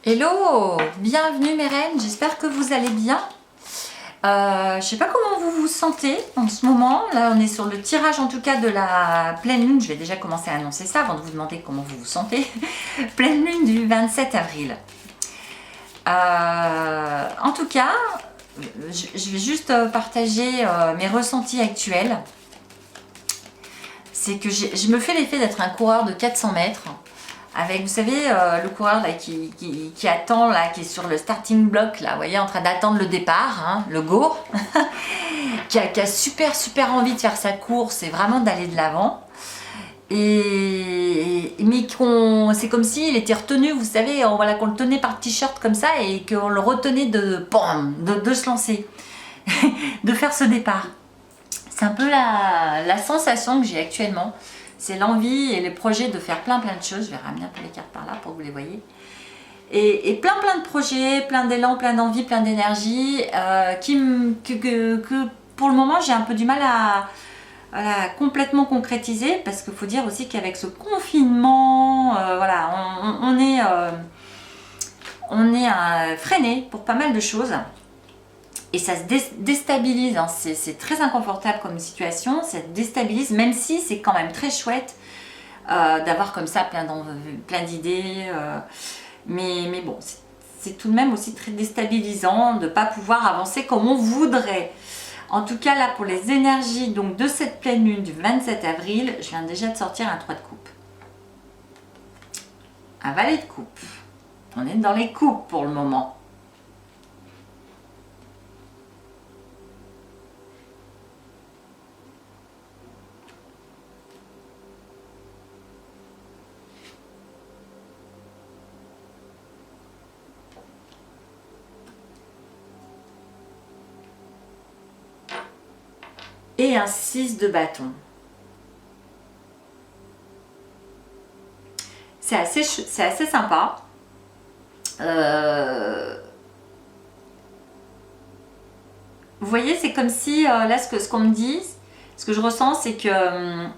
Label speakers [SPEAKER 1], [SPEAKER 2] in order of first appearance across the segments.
[SPEAKER 1] Hello, bienvenue mes reines, j'espère que vous allez bien. Je sais pas comment vous vous sentez en ce moment. Là on est sur le tirage en tout cas de la pleine lune. Je vais déjà commencer à annoncer ça avant de vous demander comment vous vous sentez. Pleine lune du 27 avril. En tout cas, je vais juste partager mes ressentis actuels. C'est que je me fais l'effet d'être un coureur de 400 mètres. Avec, vous savez, le coureur là, qui attend, là, qui est sur le starting block, là, vous voyez, en train d'attendre le départ, hein, le go, qui a super envie de faire sa course et vraiment d'aller de l'avant. Mais c'est comme s'il était retenu, vous savez, voilà, qu'on le tenait par le t-shirt comme ça et qu'on le retenait de se lancer, de faire ce départ. C'est un peu la sensation que j'ai actuellement. C'est l'envie et les projets de faire plein de choses. Je vais ramener un peu les cartes par là pour que vous les voyez. Et plein de projets, plein d'élan, plein d'envie, plein d'énergie que pour le moment j'ai un peu du mal à complètement concrétiser, parce qu'il faut dire aussi qu'avec ce confinement, voilà, on est freiné pour pas mal de choses. Et ça se déstabilise, hein. C'est très inconfortable comme situation, ça se déstabilise, même si c'est quand même très chouette d'avoir comme ça plein d'idées. Mais bon, c'est tout de même aussi très déstabilisant de ne pas pouvoir avancer comme on voudrait. En tout cas, là, pour les énergies donc, de cette pleine lune du 27 avril, je viens déjà de sortir un 3 de coupe. Un valet de coupe. On est dans les coupes pour le moment. Et un 6 de bâton. C'est assez sympa. Vous voyez, c'est comme si, là, ce qu'on me dit, ce que je ressens, c'est que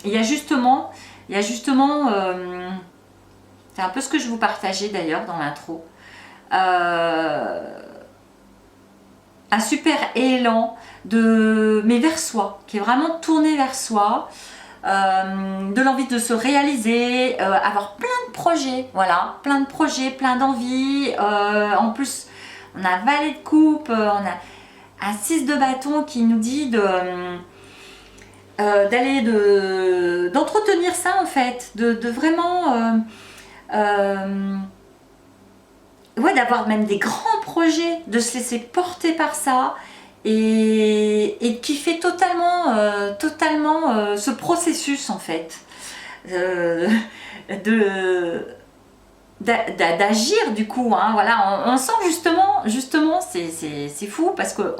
[SPEAKER 1] il y a justement c'est un peu ce que je vous partageais d'ailleurs dans l'intro, un super élan mais vers soi, qui est vraiment tourné vers soi, de l'envie de se réaliser, avoir plein de projets, voilà, plein de projets, plein d'envies. En plus, on a un valet de coupe, on a un 6 de bâton qui nous dit d'entretenir ça en fait, de vraiment ouais, d'avoir même des grands projets, de se laisser porter par ça et qui fait totalement ce processus en fait d'agir du coup, hein, voilà, on sent justement c'est fou parce que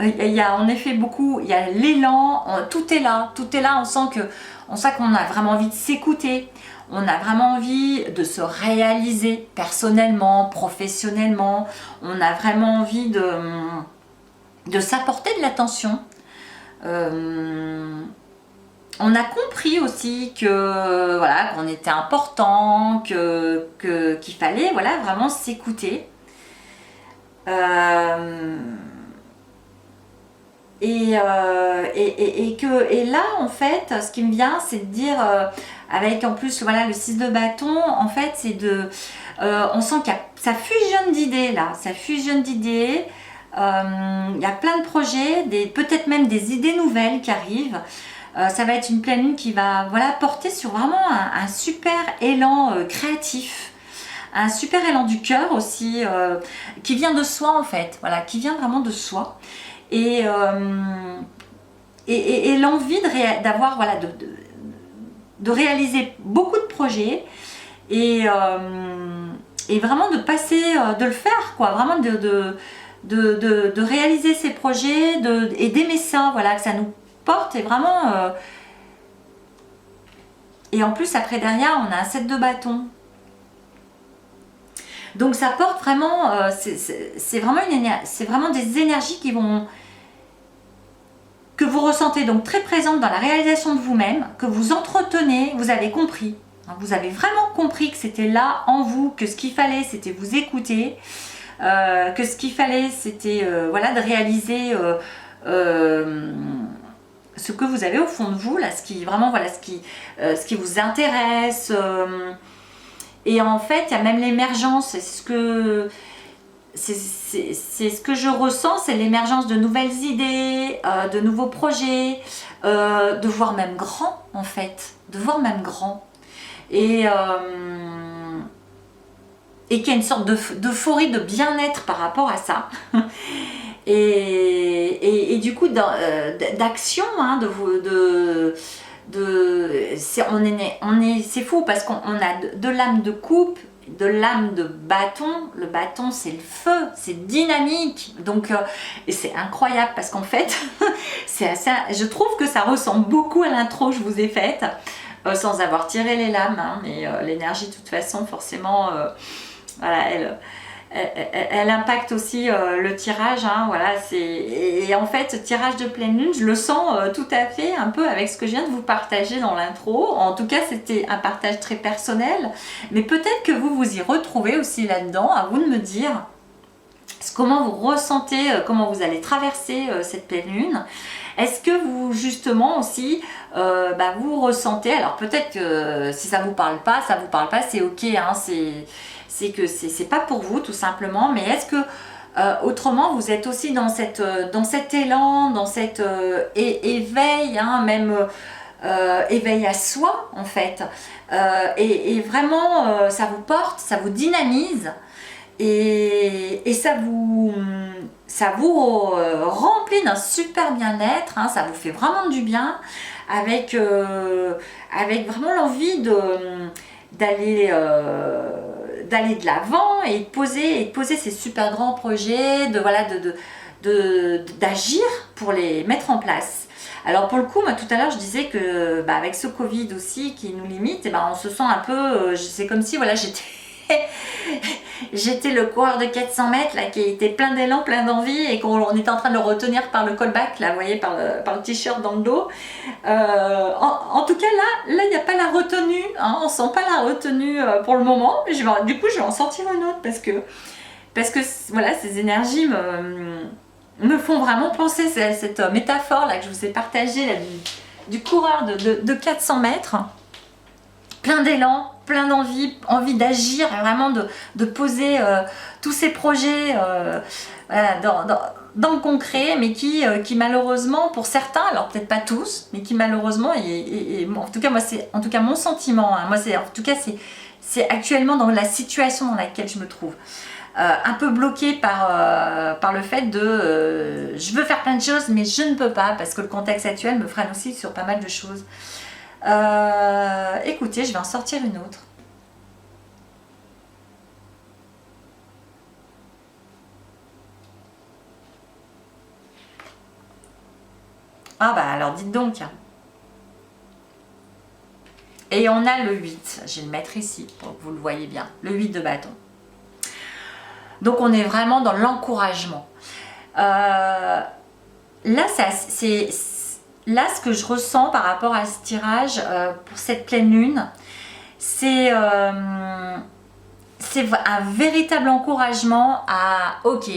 [SPEAKER 1] il y a en effet beaucoup, il y a l'élan, tout est là, on sent qu'on a vraiment envie de s'écouter, on a vraiment envie de se réaliser personnellement, professionnellement, on a vraiment envie de s'apporter de l'attention. On a compris aussi que voilà, qu'on était important, qu'il fallait voilà, vraiment s'écouter. Et là en fait, ce qui me vient, c'est de dire, avec en plus voilà, le 6 de bâton, en fait c'est on sent que ça fusionne d'idées là, ça fusionne d'idées. Il y a plein de projets, peut-être même des idées nouvelles qui arrivent. Ça va être une pleine lune qui va voilà, porter sur vraiment un super élan créatif, un super élan du cœur aussi, qui vient de soi en fait, voilà, qui vient vraiment de soi. Et l'envie d'avoir voilà, de réaliser beaucoup de projets et vraiment de passer, de le faire, quoi, vraiment de réaliser ces projets et d'aimer ça, voilà, que ça nous porte et vraiment et en plus après derrière on a un 7 de bâton, donc ça porte vraiment c'est vraiment des énergies que vous ressentez donc très présentes dans la réalisation de vous-même, que vous entretenez, vous avez compris, Vous avez vraiment compris que c'était là en vous, que ce qu'il fallait c'était vous écouter, que ce qu'il fallait c'était voilà, de réaliser ce que vous avez au fond de vous, là, ce qui vraiment voilà, ce qui vous intéresse. Et en fait, il y a même l'émergence, c'est ce que je ressens, c'est l'émergence de nouvelles idées, de nouveaux projets, de voir même grand en fait, de voir même grand. Et qu'il y a une sorte d'euphorie, de bien-être par rapport à ça. Et du coup, d'action, hein, c'est fou parce qu'on a de l'âme de coupe, de l'âme de bâton. Le bâton, c'est le feu, c'est dynamique. Donc, et c'est incroyable parce qu'en fait, je trouve que ça ressemble beaucoup à l'intro que je vous ai faite, sans avoir tiré les lames, hein, mais l'énergie, de toute façon, forcément, voilà, elle impacte aussi le tirage, hein, voilà, et en fait, ce tirage de pleine lune, je le sens tout à fait un peu avec ce que je viens de vous partager dans l'intro. En tout cas, c'était un partage très personnel, mais peut-être que vous vous y retrouvez aussi là-dedans. À vous de me dire comment vous ressentez, comment vous allez traverser cette pleine lune. Est-ce que vous, justement, aussi, vous ressentez, alors peut-être que si ça vous parle pas, c'est ok, hein, c'est que c'est pas pour vous tout simplement, mais est-ce que autrement vous êtes aussi dans cet élan, dans cet éveil, hein, même éveil à soi en fait, et vraiment ça vous porte, ça vous dynamise et ça vous remplit d'un super bien-être, hein, ça vous fait vraiment du bien avec vraiment l'envie d'aller de l'avant et de poser ces super grands projets, d'agir pour les mettre en place. Alors pour le coup, moi tout à l'heure je disais que avec ce Covid aussi qui nous limite, et on se sent un peu, c'est comme si voilà, j'étais le coureur de 400 mètres là, qui était plein d'élan, plein d'envie et qu'on était en train de le retenir par le callback, là, vous voyez, par le t-shirt dans le dos. En tout cas là il n'y a pas la retenue, hein, on sent pas la retenue pour le moment, mais du coup je vais en sortir une autre parce que voilà, ces énergies me font vraiment penser cette métaphore là que je vous ai partagée là, du coureur de 400 mètres, plein d'élan, plein d'envie, envie d'agir, vraiment de poser tous ces projets voilà, dans le concret, mais qui malheureusement pour certains, alors peut-être pas tous, mais qui malheureusement, en tout cas moi c'est en tout cas mon sentiment, hein, moi en tout cas c'est actuellement dans la situation dans laquelle je me trouve. Un peu bloquée par le fait de je veux faire plein de choses mais je ne peux pas parce que le contexte actuel me freine aussi sur pas mal de choses. Écoutez, je vais en sortir une autre. Ah alors dites donc. Et on a le 8, je vais le mettre ici pour que vous le voyez bien, le 8 de bâton. Donc on est vraiment dans l'encouragement. Là, ce que je ressens par rapport à ce tirage pour cette pleine lune, c'est un véritable encouragement à ok,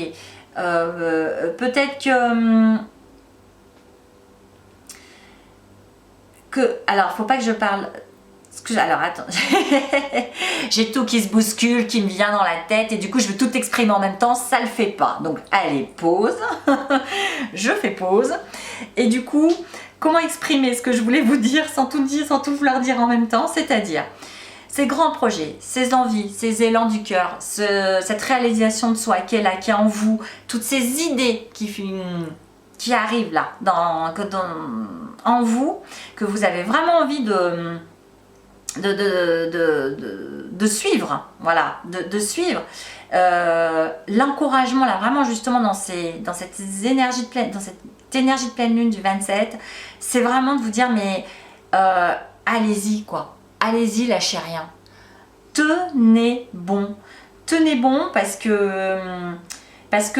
[SPEAKER 1] peut-être que alors faut pas que je parle. Alors attends, j'ai tout qui se bouscule, qui me vient dans la tête et du coup je veux tout exprimer en même temps, ça le fait pas. Donc allez, pause, je fais pause. Et du coup, comment exprimer ce que je voulais vous dire sans tout vouloir dire en même temps, c'est-à-dire ces grands projets, ces envies, ces élans du cœur, cette réalisation de soi qui est là, qui est en vous, toutes ces idées qui arrivent là, en vous, que vous avez vraiment envie de suivre, voilà, de suivre l'encouragement là, vraiment justement dans cette énergie de pleine lune du 27, c'est vraiment de vous dire mais allez-y quoi, allez-y, lâchez rien, tenez bon parce que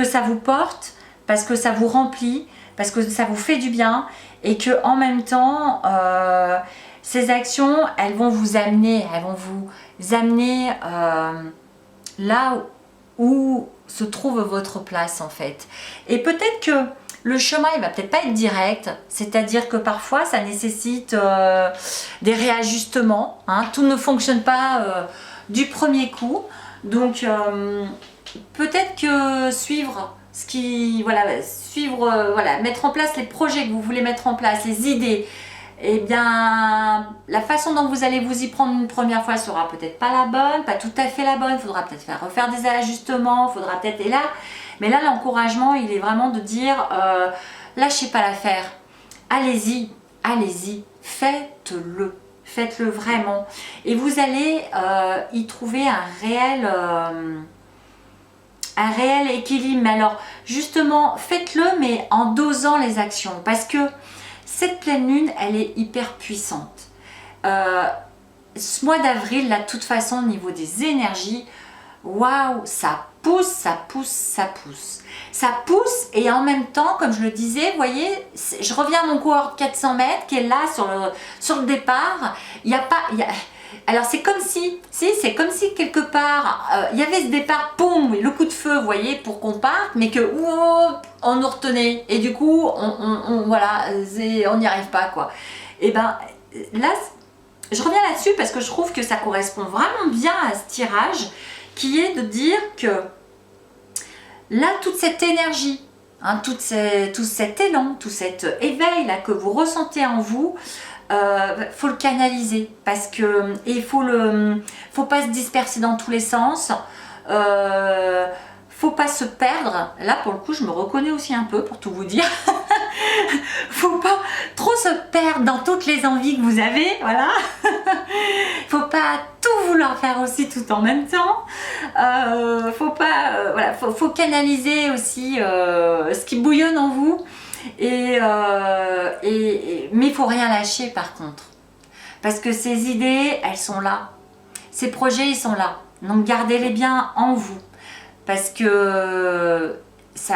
[SPEAKER 1] ça vous porte, parce que ça vous remplit, parce que ça vous fait du bien et que en même temps Ces actions, elles vont vous amener, là où se trouve votre place en fait. Et peut-être que le chemin, il va peut-être pas être direct, c'est-à-dire que parfois ça nécessite des réajustements, hein. Tout ne fonctionne pas du premier coup. Donc peut-être que suivre mettre en place les projets que vous voulez mettre en place, les idées, eh bien la façon dont vous allez vous y prendre une première fois sera peut-être pas la bonne, pas tout à fait la bonne, il faudra peut-être refaire des ajustements, mais là l'encouragement il est vraiment de dire lâchez pas l'affaire, allez-y, faites-le vraiment, et vous allez y trouver un réel équilibre. Mais alors justement faites-le, mais en dosant les actions, parce que cette pleine lune elle est hyper puissante. Ce mois d'avril là, de toute façon au niveau des énergies, waouh, ça pousse, et en même temps, comme je le disais, vous voyez, je reviens à mon cohort 400 mètres qui est là sur le départ. Alors c'est comme si quelque part il y avait ce départ, poum, le coup de feu, vous voyez, pour qu'on parte, mais que on nous retenait, et du coup on n'y arrive pas quoi. Et ben là je reviens là-dessus parce que je trouve que ça correspond vraiment bien à ce tirage, qui est de dire que là toute cette énergie, hein, tout cet élan, tout cet éveil là que vous ressentez en vous, faut le canaliser, parce que faut pas se disperser dans tous les sens, faut pas se perdre. Là pour le coup je me reconnais aussi un peu, pour tout vous dire. Faut pas trop se perdre dans toutes les envies que vous avez, voilà. Faut pas tout vouloir faire aussi tout en même temps. Faut canaliser aussi ce qui bouillonne en vous. Mais il faut rien lâcher par contre, parce que ces idées elles sont là, ces projets ils sont là, donc gardez-les bien en vous, parce que c'est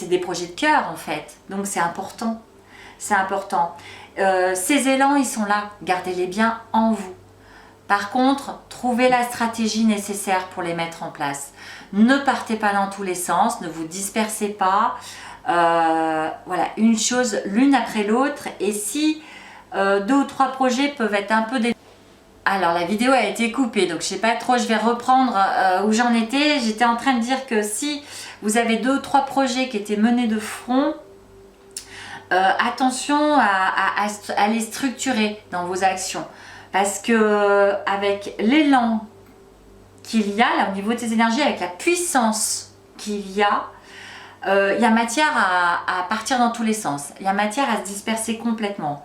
[SPEAKER 1] des projets de cœur en fait, donc c'est important. Ces élans ils sont là, gardez-les bien en vous. Par contre, trouvez la stratégie nécessaire pour les mettre en place. Ne partez pas dans tous les sens, ne vous dispersez pas. Une chose l'une après l'autre. Et si 2 ou 3 projets peuvent être un peu... Alors la vidéo a été coupée, donc je sais pas trop, je vais reprendre où j'en étais. J'étais en train de dire que si vous avez 2 ou 3 projets qui étaient menés de front, attention à les structurer dans vos actions. Parce que avec l'élan qu'il y a là au niveau de tes énergies, avec la puissance qu'il y a matière à partir dans tous les sens. Il y a matière à se disperser complètement.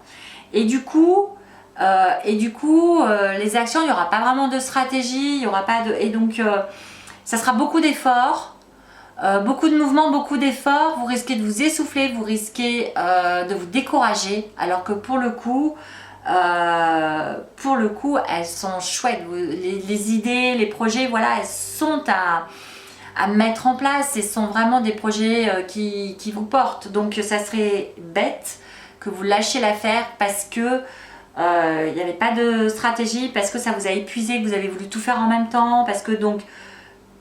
[SPEAKER 1] Et du coup, les actions, il n'y aura pas vraiment de stratégie, il y aura pas de... Et donc, ça sera beaucoup d'efforts, beaucoup de mouvements, beaucoup d'efforts. Vous risquez de vous essouffler, vous risquez de vous décourager, alors que pour le coup, elles sont chouettes. Les idées, les projets, voilà, elles sont à mettre en place. Ce sont vraiment des projets qui vous portent. Donc ça serait bête que vous lâchiez l'affaire parce que il n'y avait pas de stratégie, parce que ça vous a épuisé, que vous avez voulu tout faire en même temps, parce que donc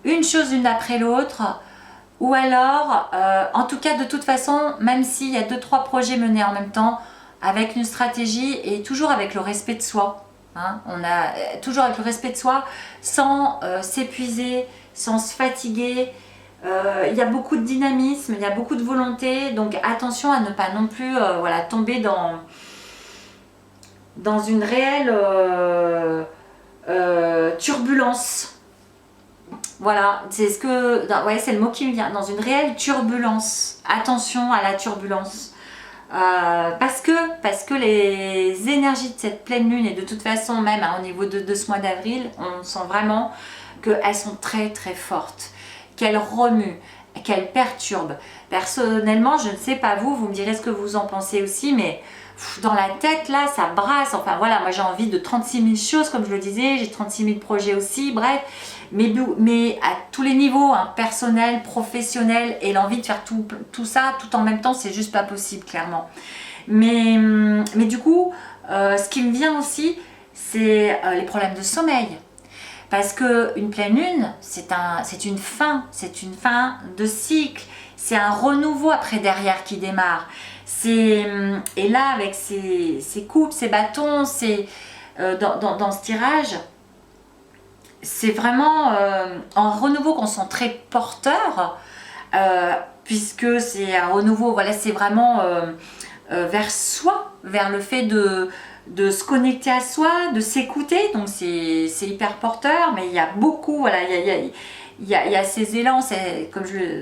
[SPEAKER 1] une chose une après l'autre. Ou alors, en tout cas de toute façon, même s'il y a 2-3 projets menés en même temps, avec une stratégie et toujours avec le respect de soi, hein, toujours avec le respect de soi, sans s'épuiser, sans se fatiguer. Il y a beaucoup de dynamisme, il y a beaucoup de volonté, donc attention à ne pas non plus tomber dans une réelle turbulence. Voilà, c'est le mot qui me vient, dans une réelle turbulence. Attention à la turbulence. Parce que les énergies de cette pleine lune, et de toute façon même au niveau de ce mois d'avril, on sent vraiment qu'elles sont très très fortes, qu'elles remuent, qu'elles perturbent. Personnellement, je ne sais pas vous me direz ce que vous en pensez aussi, mais dans la tête là ça brasse. Enfin voilà, moi j'ai envie de 36 000 choses, comme je le disais, j'ai 36 000 projets aussi, bref, mais à tous les niveaux, hein, personnel, professionnel, et l'envie de faire tout ça tout en même temps, c'est juste pas possible clairement. Mais du coup, ce qui me vient aussi, c'est les problèmes de sommeil. Parce qu'une pleine lune, c'est une fin de cycle, c'est un renouveau après derrière qui démarre. Et là, avec ces coupes, ces bâtons, dans ce tirage, c'est vraiment un renouveau qu'on sent très porteur, puisque c'est un renouveau, voilà, c'est vraiment vers soi, vers le fait de se connecter à soi, de s'écouter, donc c'est hyper porteur, mais il y a beaucoup, voilà, il y a ces élans,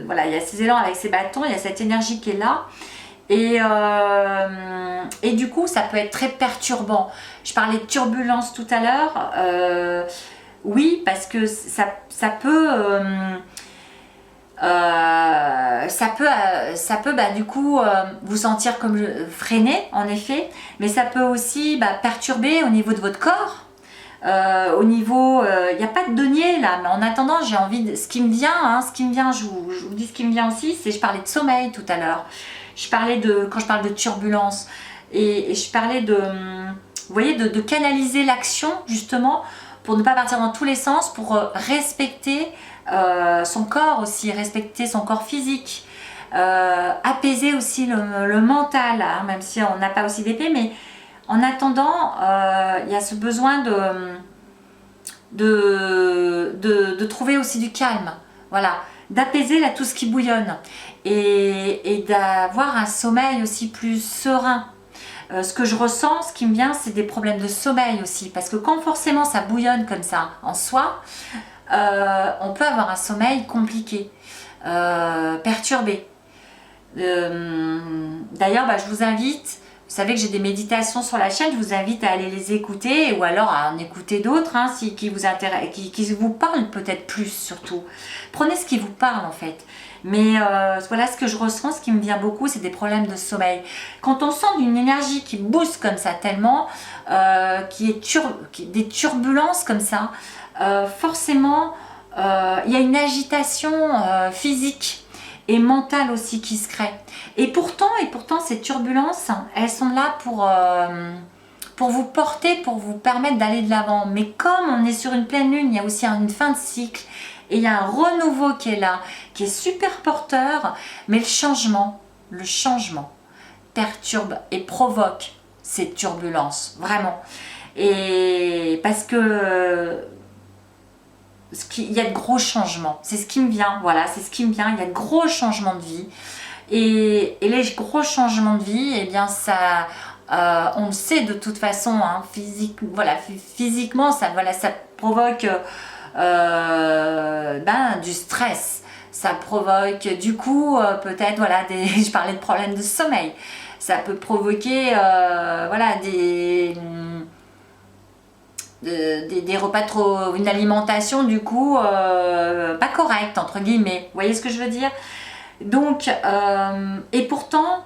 [SPEAKER 1] voilà, il y a ces élans avec ces bâtons, il y a cette énergie qui est là, et du coup ça peut être très perturbant. Je parlais de turbulence tout à l'heure, oui, parce que ça peut du coup vous sentir comme freiné en effet, mais ça peut aussi perturber au niveau de votre corps, au niveau, il n'y a pas de denier là, mais en attendant j'ai envie de, ce qui me vient, je vous dis ce qui me vient aussi, c'est, je parlais de sommeil tout à l'heure, quand je parle de turbulence, et je parlais de, vous voyez, de canaliser l'action justement pour ne pas partir dans tous les sens, pour respecter son corps aussi, respecter son corps physique, apaiser aussi le mental, hein, même si on n'a pas aussi d'épée, mais en attendant, il y a ce besoin de trouver aussi du calme, voilà, d'apaiser là tout ce qui bouillonne, et d'avoir un sommeil aussi plus serein. Ce que je ressens, ce qui me vient, c'est des problèmes de sommeil aussi, parce que quand forcément ça bouillonne comme ça en soi, on peut avoir un sommeil compliqué, perturbé. D'ailleurs, je vous invite, vous savez que j'ai des méditations sur la chaîne, je vous invite à aller les écouter, ou alors à en écouter d'autres, hein, qui vous intéressent, qui vous parlent peut-être plus surtout. Prenez ce qui vous parle en fait. Mais voilà, ce que je ressens, ce qui me vient beaucoup, c'est des problèmes de sommeil. Quand on sent une énergie qui booste comme ça tellement, des turbulences comme ça, forcément, il y a une agitation physique et mentale aussi qui se crée. Et pourtant, ces turbulences, elles sont là pour vous porter, pour vous permettre d'aller de l'avant. Mais comme on est sur une pleine lune, il y a aussi une fin de cycle, et il y a un renouveau qui est là, qui est super porteur, mais le changement perturbe et provoque ces turbulences, vraiment. Et parce que il y a de gros changements, c'est ce qui me vient, voilà, c'est ce qui me vient, il y a de gros changements de vie. Et les gros changements de vie, eh bien ça, on le sait de toute façon, hein, physiquement, ça provoque du stress, ça provoque du coup peut-être, voilà, je parlais de problèmes de sommeil, ça peut provoquer des repas une alimentation du coup pas correcte entre guillemets, vous voyez ce que je veux dire. Donc et pourtant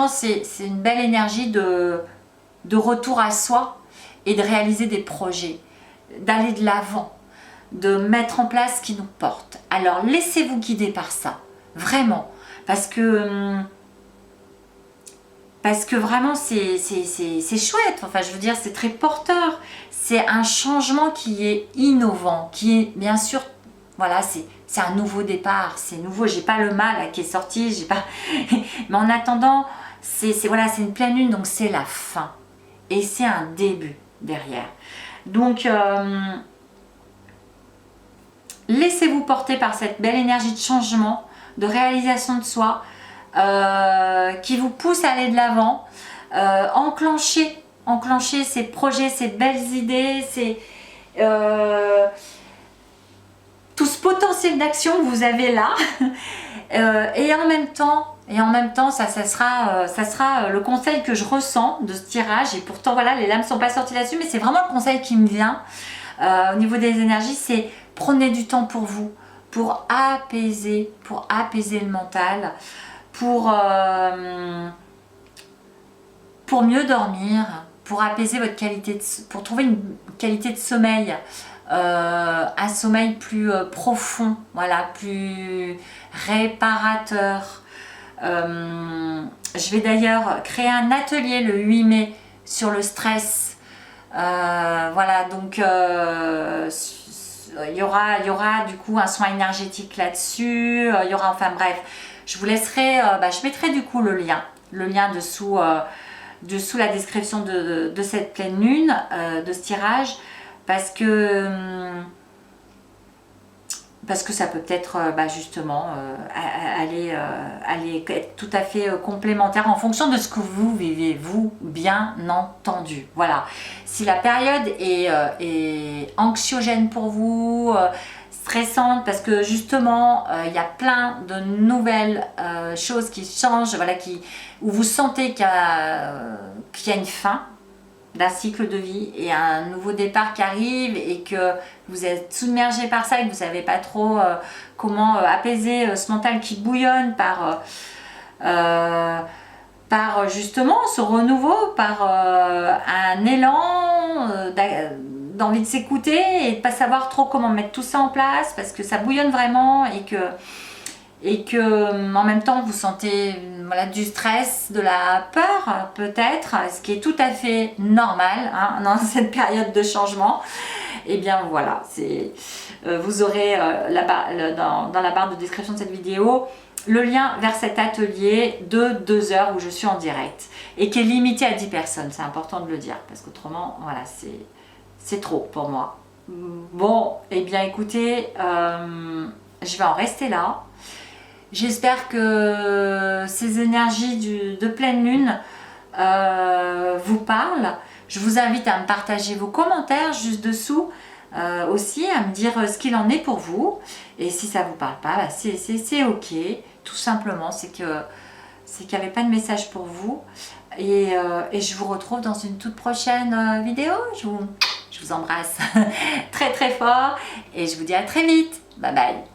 [SPEAKER 1] c'est une belle énergie de retour à soi et de réaliser des projets, d'aller de l'avant, de mettre en place ce qui nous porte. Alors laissez-vous guider par ça, vraiment, parce que vraiment c'est chouette, enfin je veux dire, c'est très porteur, c'est un changement qui est innovant, qui est bien sûr, voilà, c'est un nouveau départ, c'est nouveau, j'ai pas le mal qui est sorti, mais en attendant, c'est une pleine lune, donc c'est la fin, et c'est un début derrière. Donc laissez-vous porter par cette belle énergie de changement, de réalisation de soi, qui vous pousse à aller de l'avant, enclencher ces projets, ces belles idées, tout ce potentiel d'action que vous avez là. Et en même temps, ça sera le conseil que je ressens de ce tirage. Et pourtant, voilà, les lames ne sont pas sorties là-dessus, mais c'est vraiment le conseil qui me vient au niveau des énergies, c'est prenez du temps pour vous, pour apaiser le mental, pour mieux dormir, pour apaiser votre qualité, pour trouver une qualité de sommeil, un sommeil plus profond, voilà, plus réparateur, Je vais d'ailleurs créer un atelier le 8 mai sur le stress. Voilà, donc il y aura du coup un soin énergétique là-dessus. Il y aura, enfin bref, je vous laisserai, je mettrai du coup le lien dessous la description de cette pleine lune, de ce tirage, parce que ça peut peut-être justement aller être tout à fait complémentaire en fonction de ce que vous vivez, vous, bien entendu. Voilà. Si la période est anxiogène pour vous, stressante, parce que justement, il y a plein de nouvelles choses qui changent, voilà, où vous sentez qu'il y a une fin d'un cycle de vie et un nouveau départ qui arrive, et que vous êtes submergé par ça et que vous ne savez pas trop comment apaiser ce mental qui bouillonne par justement ce renouveau, par un élan d'envie de s'écouter et de ne pas savoir trop comment mettre tout ça en place, parce que ça bouillonne vraiment, et que en même temps vous sentez du stress, de la peur peut-être, ce qui est tout à fait normal dans cette période de changement. Et bien voilà, vous aurez dans la barre de description de cette vidéo le lien vers cet atelier de 2 heures où je suis en direct et qui est limité à 10 personnes, c'est important de le dire, parce qu'autrement voilà, c'est trop pour moi. Bon, et bien écoutez, je vais en rester là. J'espère que ces énergies de pleine lune vous parlent. Je vous invite à me partager vos commentaires juste dessous, aussi à me dire ce qu'il en est pour vous. Et si ça ne vous parle pas, c'est ok. Tout simplement, c'est qu'il n'y avait pas de message pour vous. Et je vous retrouve dans une toute prochaine vidéo. Je vous embrasse très très fort et je vous dis à très vite. Bye bye.